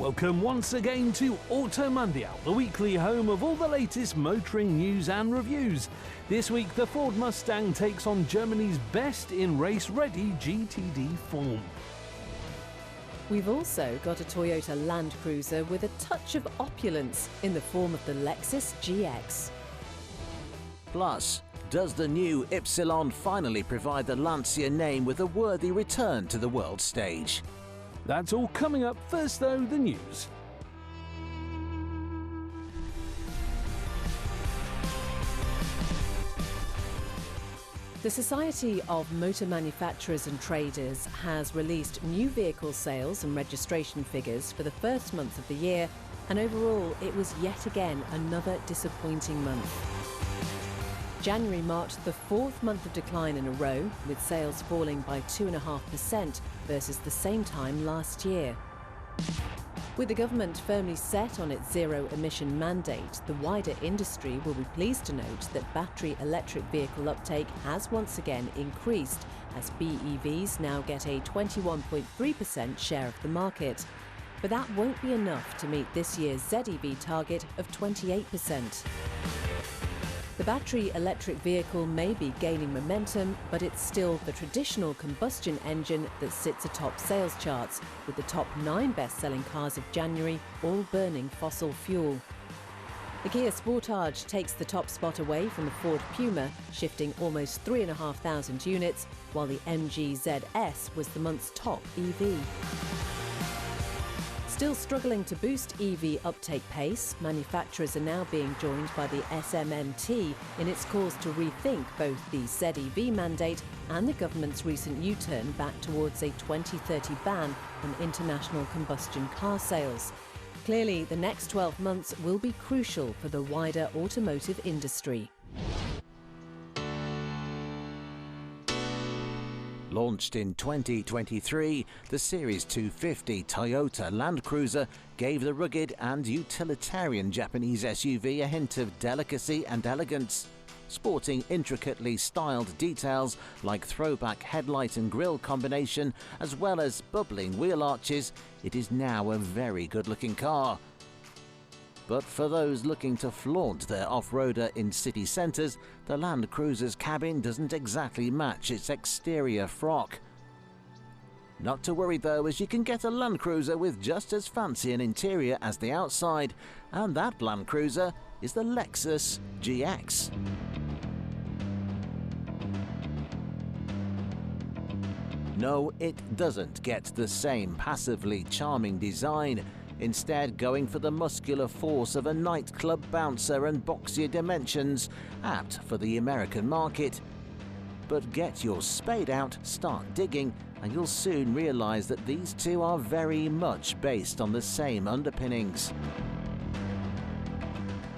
Welcome once again to Auto Mondial, the weekly home of all the latest motoring news and reviews. This week, the Ford Mustang takes on Germany's best in race-ready GTD form. We've also got a Toyota Land Cruiser with a touch of opulence in the form of the Lexus GX. Plus, does the new Ypsilon finally provide the Lancia name with a worthy return to the world stage? That's all coming up. First though, the news. The Society of Motor Manufacturers and Traders has released new vehicle sales and registration figures for the first month of the year, and overall it was yet again another disappointing month. January marked the fourth month of decline in a row, with sales falling by 2.5% versus the same time last year. With the government firmly set on its zero-emission mandate, the wider industry will be pleased to note that battery electric vehicle uptake has once again increased, as BEVs now get a 21.3% share of the market. But that won't be enough to meet this year's ZEV target of 28%. The battery electric vehicle may be gaining momentum, but it's still the traditional combustion engine that sits atop sales charts, with the top 9 best-selling cars of January all burning fossil fuel. The Kia Sportage takes the top spot away from the Ford Puma, shifting almost 3,500 units, while the MG ZS was the month's top EV. Still struggling to boost EV uptake pace, manufacturers are now being joined by the SMMT in its calls to rethink both the ZEV mandate and the government's recent U-turn back towards a 2030 ban on international combustion car sales. Clearly, the next 12 months will be crucial for the wider automotive industry. Launched in 2023, the Series 250 Toyota Land Cruiser gave the rugged and utilitarian Japanese SUV a hint of delicacy and elegance. Sporting intricately styled details like throwback headlight and grille combination, as well as bubbling wheel arches, it is now a very good-looking car. But for those looking to flaunt their off-roader in city centres, the Land Cruiser's cabin doesn't exactly match its exterior frock. Not to worry though, as you can get a Land Cruiser with just as fancy an interior as the outside, and that Land Cruiser is the Lexus GX. No, it doesn't get the same passively charming design, instead going for the muscular force of a nightclub bouncer and boxier dimensions, apt for the American market. But get your spade out, start digging, and you'll soon realise that these two are very much based on the same underpinnings.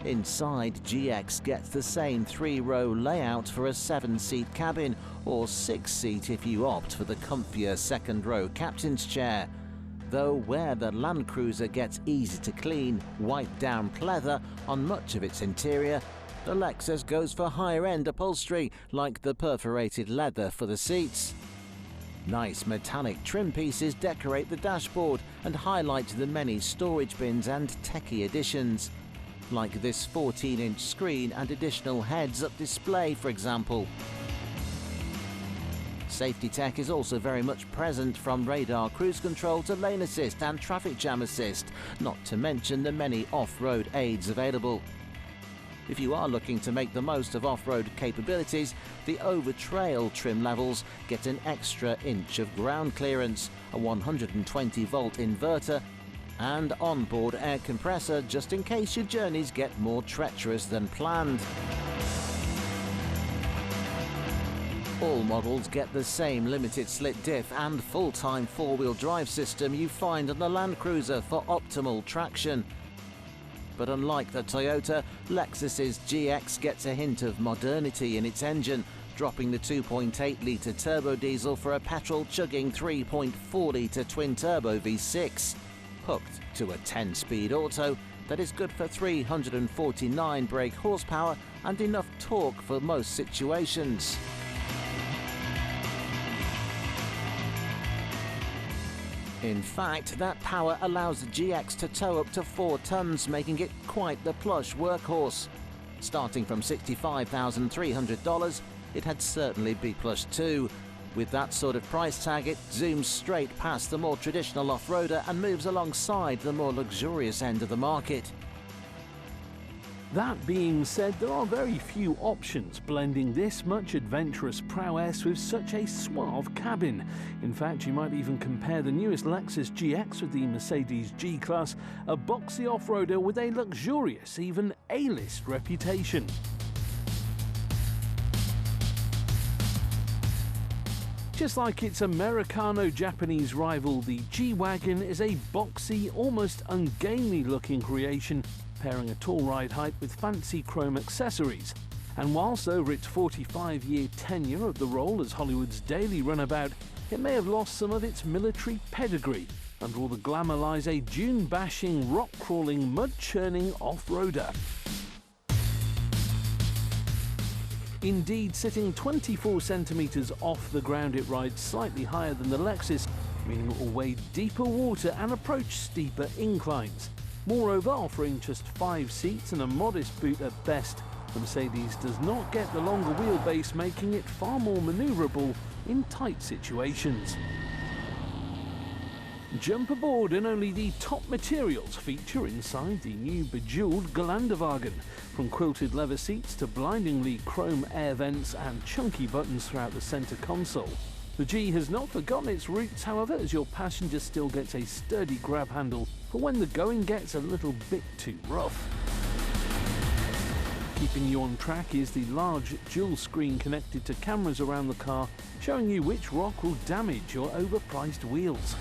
Inside, GX gets the same 3-row layout for a 7-seat cabin, or 6-seat if you opt for the comfier second-row captain's chair. Though where the Land Cruiser gets easy to clean, wipe-down pleather on much of its interior, the Lexus goes for higher-end upholstery like the perforated leather for the seats. Nice metallic trim pieces decorate the dashboard and highlight the many storage bins and techie additions, like this 14-inch screen and additional heads-up display, for example. Safety tech is also very much present, from radar cruise control to lane assist and traffic jam assist, not to mention the many off-road aids available. If you are looking to make the most of off-road capabilities, the over-trail trim levels get an extra inch of ground clearance, a 120-volt inverter, and onboard air compressor just in case your journeys get more treacherous than planned. All models get the same limited slit diff and full-time four-wheel drive system you find on the Land Cruiser for optimal traction. But unlike the Toyota, Lexus's GX gets a hint of modernity in its engine, dropping the 2.8-litre turbo diesel for a petrol-chugging 3.4-litre twin-turbo V6, hooked to a 10-speed auto that is good for 349 brake horsepower and enough torque for most situations. In fact, that power allows the GX to tow up to 4 tons, making it quite the plush workhorse. Starting from $65,300, it had certainly be plush too. With that sort of price tag, it zooms straight past the more traditional off-roader and moves alongside the more luxurious end of the market. That being said, there are very few options blending this much adventurous prowess with such a suave cabin. In fact, you might even compare the newest Lexus GX with the Mercedes G-Class, a boxy off-roader with a luxurious, even A-list reputation. Just like its Americano-Japanese rival, the G-Wagon is a boxy, almost ungainly-looking creation, pairing a tall ride height with fancy chrome accessories. And whilst over its 45-year tenure of the role as Hollywood's daily runabout, it may have lost some of its military pedigree. Under all the glamour lies a dune-bashing, rock-crawling, mud-churning off-roader. Indeed, sitting 24 centimetres off the ground, it rides slightly higher than the Lexus, meaning it will wade deeper water and approach steeper inclines. Moreover, offering just 5 seats and a modest boot at best, the Mercedes does not get the longer wheelbase, making it far more manoeuvrable in tight situations. Jump aboard and only the top materials feature inside the new bejeweled Geländewagen, from quilted leather seats to blindingly chrome air vents and chunky buttons throughout the centre console. The G has not forgotten its roots, however, as your passenger still gets a sturdy grab handle for when the going gets a little bit too rough. Keeping you on track is the large dual screen connected to cameras around the car, showing you which rock will damage your overpriced wheels.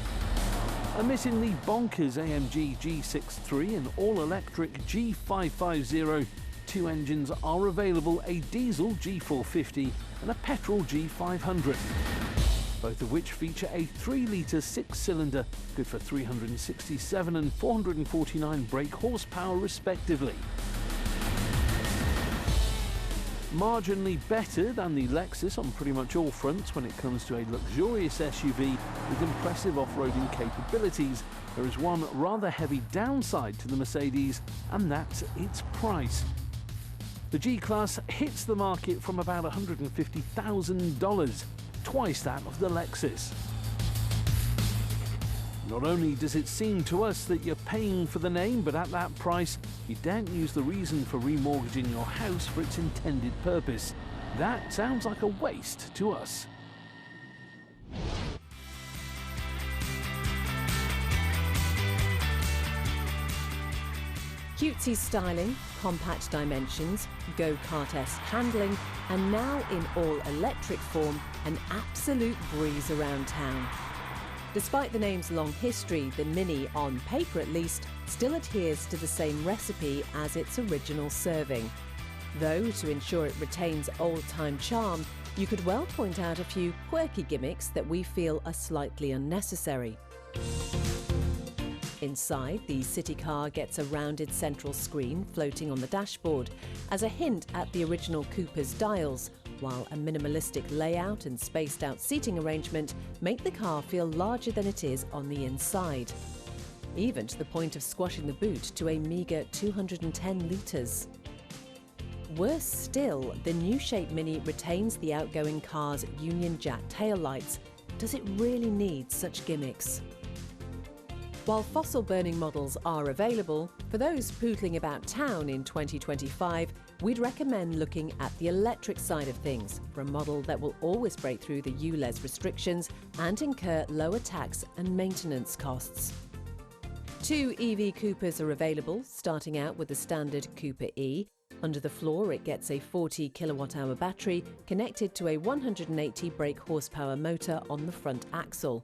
Omitting the bonkers AMG G63 and all-electric G550, 2 engines are available, a diesel G450 and a petrol G500. Both of which feature a 3-litre 6-cylinder, good for 367 and 449 brake horsepower respectively. Marginally better than the Lexus on pretty much all fronts when it comes to a luxurious SUV with impressive off-roading capabilities, there is one rather heavy downside to the Mercedes, and that's its price. The G-Class hits the market from about $150,000, twice that of the Lexus. Not only does it seem to us that you're paying for the name, but at that price, you daren't use the reason for remortgaging your house for its intended purpose. That sounds like a waste to us. Cutesy styling, compact dimensions, go-kart-esque handling, and now in all-electric form, an absolute breeze around town. Despite the name's long history, the Mini, on paper at least, still adheres to the same recipe as its original serving. Though, to ensure it retains old-time charm, you could well point out a few quirky gimmicks that we feel are slightly unnecessary. Inside, the city car gets a rounded central screen floating on the dashboard as a hint at the original Coupe's dials, while a minimalistic layout and spaced-out seating arrangement make the car feel larger than it is on the inside, even to the point of squashing the boot to a meagre 210 litres. Worse still, the new shape Mini retains the outgoing car's Union Jack taillights. Does it really need such gimmicks? While fossil-burning models are available, for those pootling about town in 2025, we'd recommend looking at the electric side of things for a model that will always break through the ULEZ restrictions and incur lower tax and maintenance costs. 2 EV Coupers are available, starting out with the standard Cooper E. Under the floor, it gets a 40 kilowatt-hour battery connected to a 180 brake horsepower motor on the front axle.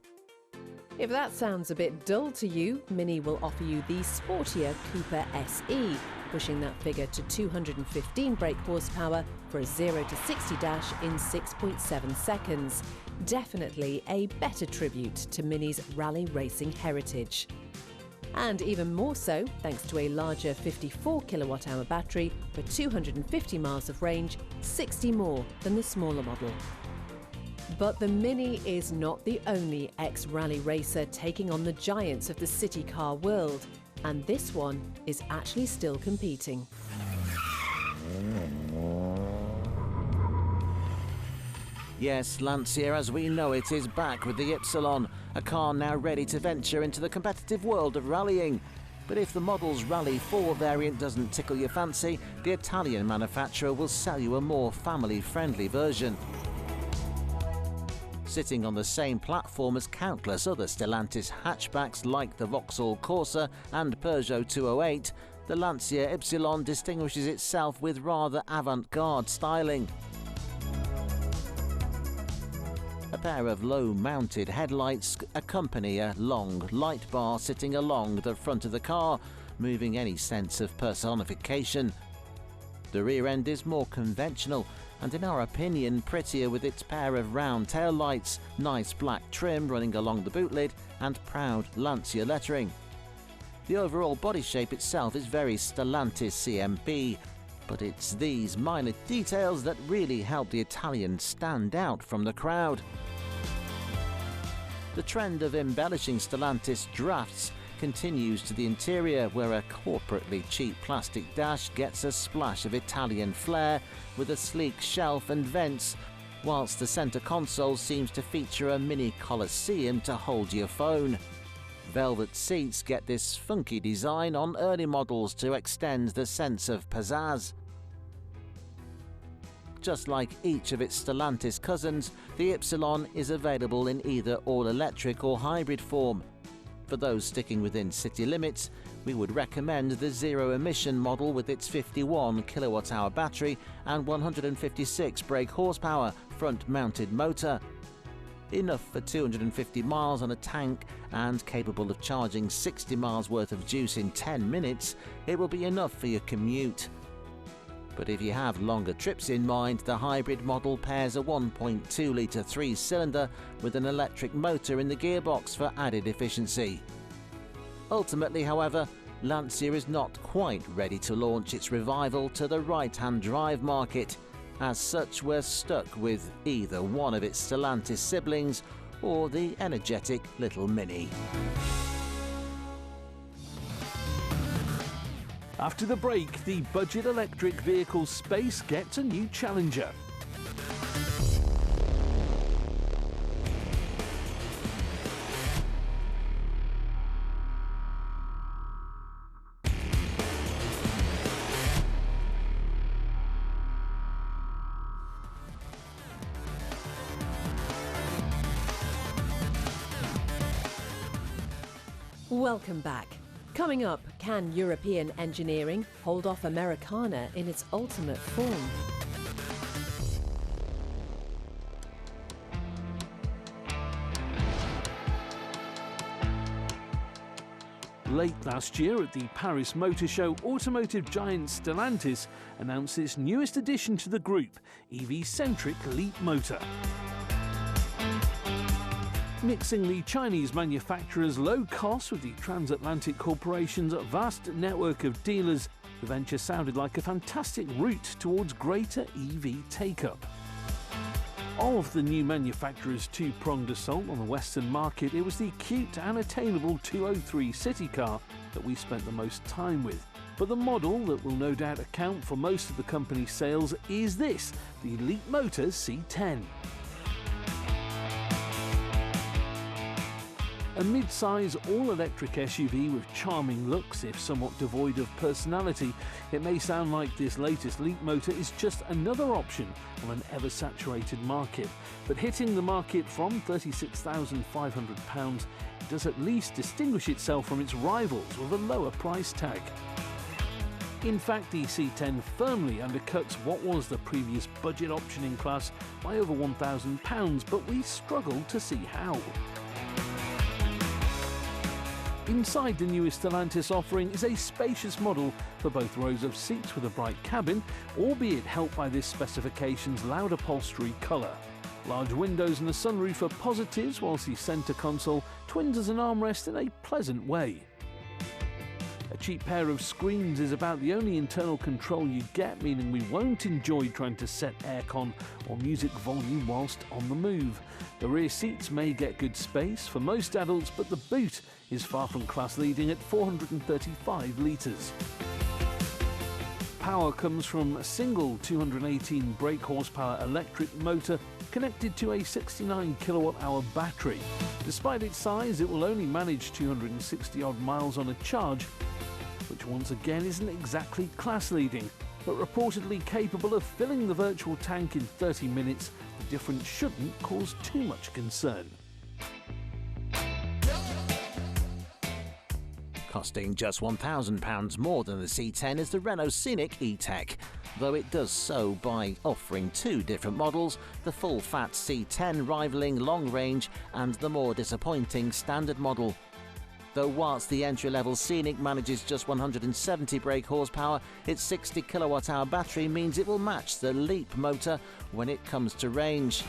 If that sounds a bit dull to you, Mini will offer you the sportier Cooper SE, pushing that figure to 215 brake horsepower for a 0 to 60 dash in 6.7 seconds. Definitely a better tribute to Mini's rally racing heritage. And even more so, thanks to a larger 54 kilowatt-hour battery for 250 miles of range, 60 more than the smaller model. But the Mini is not the only ex-rally racer taking on the giants of the city car world, and this one is actually still competing. Yes, Lancia as we know it is back with the Ypsilon, a car now ready to venture into the competitive world of rallying. But if the model's Rally 4 variant doesn't tickle your fancy, the Italian manufacturer will sell you a more family-friendly version. Sitting on the same platform as countless other Stellantis hatchbacks like the Vauxhall Corsa and Peugeot 208, the Lancia Ypsilon distinguishes itself with rather avant-garde styling. A pair of low-mounted headlights accompany a long light bar sitting along the front of the car, moving any sense of personification. The rear end is more conventional and, in our opinion, prettier with its pair of round tail lights, nice black trim running along the boot lid and proud Lancia lettering. The overall body shape itself is very Stellantis CMP, but it's these minor details that really help the Italian stand out from the crowd. The trend of embellishing Stellantis drafts continues to the interior, where a corporately cheap plastic dash gets a splash of Italian flair with a sleek shelf and vents, whilst the centre console seems to feature a mini Colosseum to hold your phone. Velvet seats get this funky design on early models to extend the sense of pizzazz. Just like each of its Stellantis cousins, the Ypsilon is available in either all-electric or hybrid form. For those sticking within city limits, we would recommend the zero-emission model with its 51 kWh battery and 156 brake horsepower front-mounted motor. Enough for 250 miles on a tank and capable of charging 60 miles worth of juice in 10 minutes, it will be enough for your commute. But if you have longer trips in mind, the hybrid model pairs a 1.2-litre 3-cylinder with an electric motor in the gearbox for added efficiency. Ultimately, however, Lancia is not quite ready to launch its revival to the right-hand drive market. As such, we're stuck with either one of its Stellantis siblings or the energetic little Mini. After the break, the budget electric vehicle space gets a new challenger. Welcome back. Coming up, can European engineering hold off Americana in its ultimate form? Late last year at the Paris Motor Show, automotive giant Stellantis announced its newest addition to the group, EV-centric LEAPMOTOR. Mixing the Chinese manufacturer's low cost with the transatlantic corporation's vast network of dealers, the venture sounded like a fantastic route towards greater EV take-up. Of the new manufacturer's two-pronged assault on the Western market, it was the cute and attainable 203 city car that we spent the most time with. But the model that will no doubt account for most of the company's sales is this, the LEAPMOTOR C10. A mid-size all-electric SUV with charming looks, if somewhat devoid of personality, it may sound like this latest LEAPMOTOR is just another option on an ever-saturated market. But hitting the market from £36,500, it does at least distinguish itself from its rivals with a lower price tag. In fact, the C10 firmly undercuts what was the previous budget option in class by over £1,000, but we struggle to see how. Inside the newest Stellantis offering is a spacious model for both rows of seats with a bright cabin, albeit helped by this specification's loud upholstery colour. Large windows and a sunroof are positives, whilst the centre console twins as an armrest in a pleasant way. A cheap pair of screens is about the only internal control you get, meaning we won't enjoy trying to set aircon or music volume whilst on the move. The rear seats may get good space for most adults, but the boot is far from class-leading at 435 litres. Power comes from a single 218 brake horsepower electric motor connected to a 69 kilowatt-hour battery. Despite its size, it will only manage 260 odd miles on a charge, which once again isn't exactly class-leading, but reportedly capable of filling the virtual tank in 30 minutes. The difference shouldn't cause too much concern. Costing just £1,000 more than the C10 is the Renault Scenic E-Tech, though it does so by offering two different models, the full-fat C10 rivaling long range and the more disappointing standard model. Though whilst the entry-level Scenic manages just 170 brake horsepower, its 60 kilowatt-hour battery means it will match the LEAPMOTOR when it comes to range.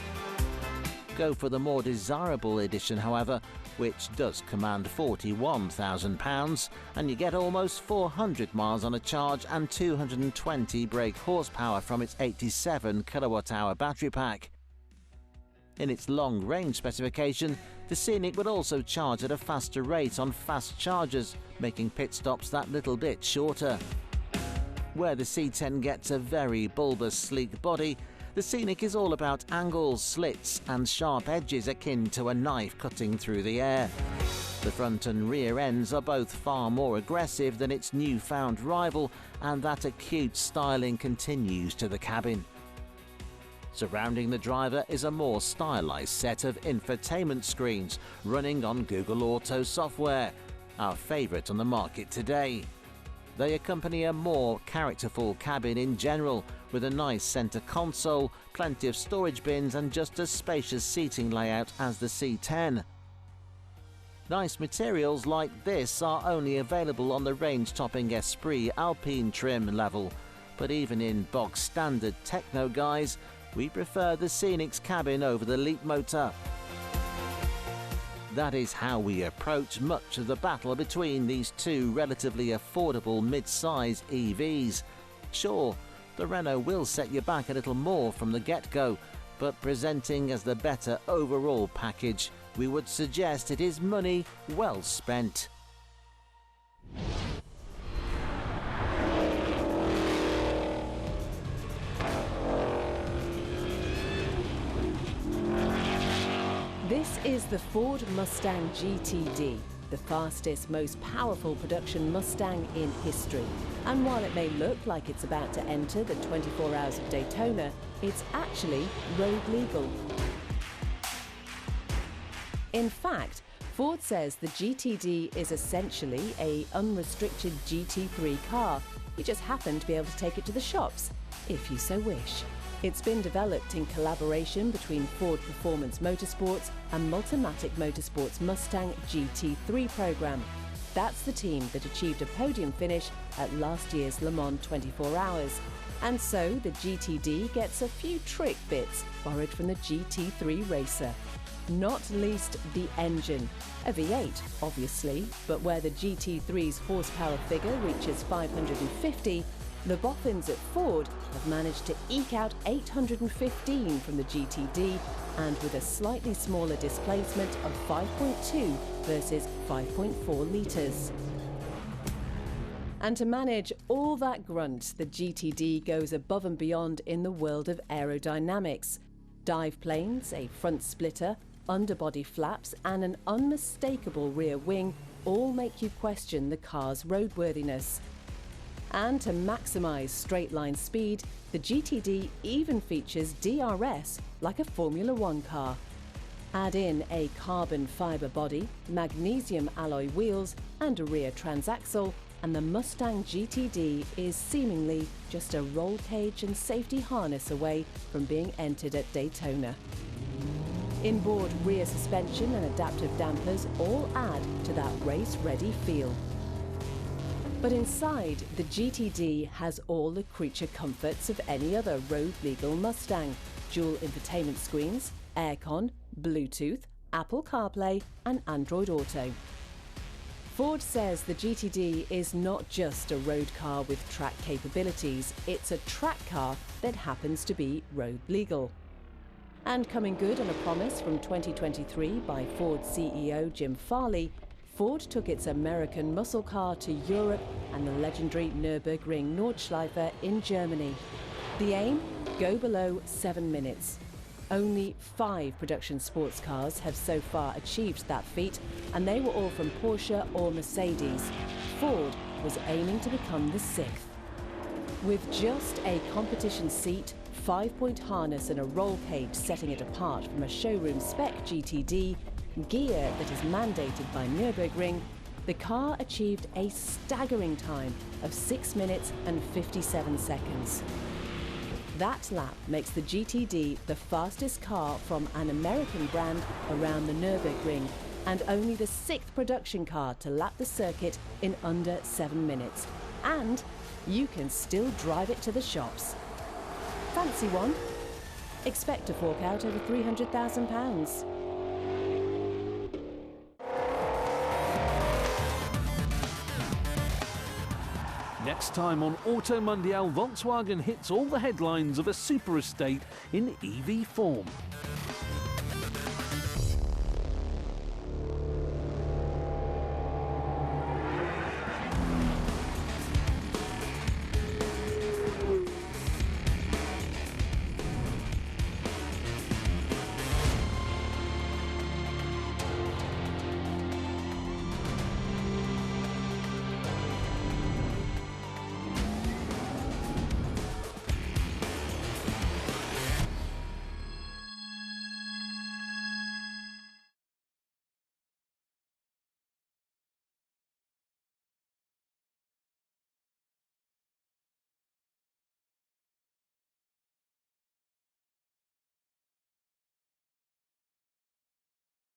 Go for the more desirable edition, however, which does command £41,000, and you get almost 400 miles on a charge and 220 brake horsepower from its 87 kilowatt-hour battery pack. In its long-range specification, the Scenic would also charge at a faster rate on fast chargers, making pit stops that little bit shorter. Where the C10 gets a very bulbous, sleek body, the Scenic is all about angles, slits and sharp edges akin to a knife cutting through the air. The front and rear ends are both far more aggressive than its newfound rival, and that acute styling continues to the cabin. Surrounding the driver is a more stylised set of infotainment screens running on Google Auto software, our favourite on the market today. They accompany a more characterful cabin in general, with a nice centre console, plenty of storage bins and just as spacious seating layout as the C10. Nice materials like this are only available on the range-topping Esprit Alpine trim level, but even in bog-standard techno guise, we prefer the Scenic's cabin over the LEAPMOTOR. That is how we approach much of the battle between these two relatively affordable mid-size EVs. Sure, the Renault will set you back a little more from the get-go, but presenting as the better overall package, we would suggest it is money well spent. This is the Ford Mustang GTD, the fastest, most powerful production Mustang in history. And while it may look like it's about to enter the 24 Hours of Daytona, it's actually road legal. In fact, Ford says the GTD is essentially an unrestricted GT3 car. You just happen to be able to take it to the shops, if you so wish. It's been developed in collaboration between Ford Performance Motorsports and Multimatic Motorsports' Mustang GT3 program. That's the team that achieved a podium finish at last year's Le Mans 24 Hours. And so the GTD gets a few trick bits borrowed from the GT3 racer. Not least the engine. A V8, obviously, but where the GT3's horsepower figure reaches 550, the boffins at Ford have managed to eke out 815 from the GTD, and with a slightly smaller displacement of 5.2 versus 5.4 litres. And to manage all that grunt, the GTD goes above and beyond in the world of aerodynamics. Dive planes, a front splitter, underbody flaps and an unmistakable rear wing all make you question the car's roadworthiness. And to maximise straight-line speed, the GTD even features DRS like a Formula One car. Add in a carbon fibre body, magnesium alloy wheels and a rear transaxle, and the Mustang GTD is seemingly just a roll cage and safety harness away from being entered at Daytona. Inboard rear suspension and adaptive dampers all add to that race-ready feel. But inside, the GTD has all the creature comforts of any other road-legal Mustang. Dual infotainment screens, aircon, Bluetooth, Apple CarPlay and Android Auto. Ford says the GTD is not just a road car with track capabilities, it's a track car that happens to be road legal. And coming good on a promise from 2023 by Ford CEO Jim Farley, Ford took its American muscle car to Europe and the legendary Nürburgring Nordschleife in Germany. The aim? Go below 7 minutes. Only 5 production sports cars have so far achieved that feat, and they were all from Porsche or Mercedes. Ford was aiming to become the 6th. With just a competition seat, 5-point harness and a roll cage setting it apart from a showroom spec GTD, gear that is mandated by Nürburgring, the car achieved a staggering time of 6 minutes and 57 seconds. That lap makes the GTD the fastest car from an American brand around the Nürburgring, and only the 6th production car to lap the circuit in under 7 minutes. And you can still drive it to the shops. Fancy one? Expect to fork out over £300,000. Next time on Auto Mundial, Volkswagen hits all the headlines of a super estate in EV form.